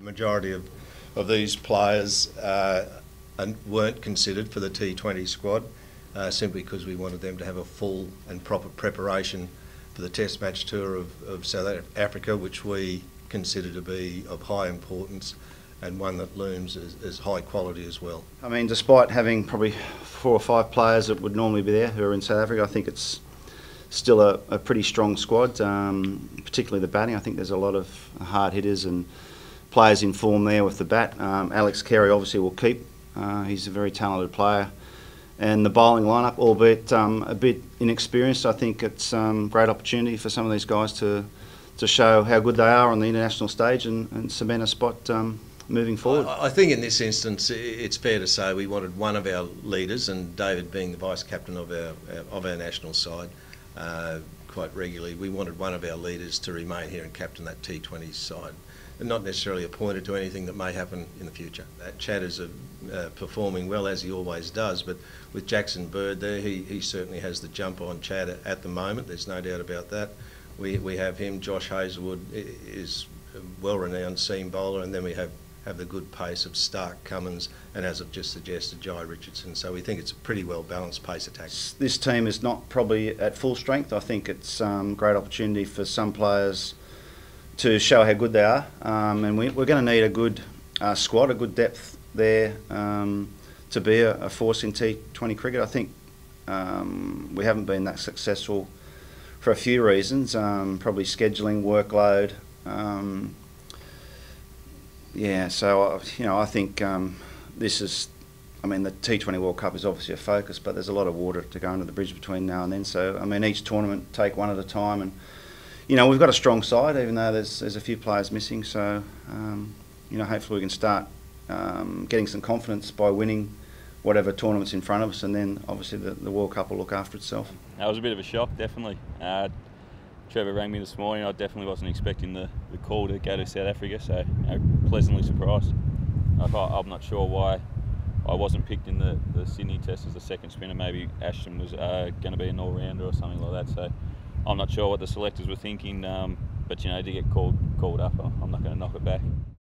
majority of these players weren't considered for the T20 squad, simply because we wanted them to have a full and proper preparation for the Test match tour of South Africa, which we consider to be of high importance and one that looms as high quality as well. I mean, despite having probably 4 or 5 players that would normally be there who are in South Africa, I think it's still a pretty strong squad, particularly the batting. I think there's a lot of hard hitters and players in form there with the bat. Alex Carey obviously will keep. He's a very talented player. And the bowling lineup, albeit a bit inexperienced, I think it's a great opportunity for some of these guys to show how good they are on the international stage and cement a spot moving forward. I think in this instance it's fair to say we wanted one of our leaders, and David being the vice captain of our national side quite regularly, we wanted one of our leaders to remain here and captain that T20 side, and not necessarily appointed to anything that may happen in the future. Chad is performing well, as he always does, but with Jackson Bird there, he certainly has the jump on Chad at the moment. There's no doubt about that. We have him. Josh Hazlewood is a well-renowned seam bowler, and then we have the good pace of Stark, Cummins, and as I've just suggested, Jai Richardson. So we think it's a pretty well-balanced pace attack. This team is not probably at full strength. I think it's a great opportunity for some players to show how good they are, and we're going to need a good squad, a good depth there to be a force in T20 cricket. I think we haven't been that successful for a few reasons, probably scheduling, workload. So I think this is, the T20 World Cup is obviously a focus, but there's a lot of water to go under the bridge between now and then. So each tournament take one at a time, and we've got a strong side, even though there's a few players missing. So hopefully we can start getting some confidence by winning whatever tournament's in front of us, and then obviously the World Cup will look after itself. That was a bit of a shock, definitely. Trevor rang me this morning. I definitely wasn't expecting the call to go to South Africa, so pleasantly surprised. I'm not sure why I wasn't picked in the Sydney Test as a second spinner. Maybe Ashton was going to be an all-rounder or something like that. So I'm not sure what the selectors were thinking, but to get called up, I'm not going to knock it back.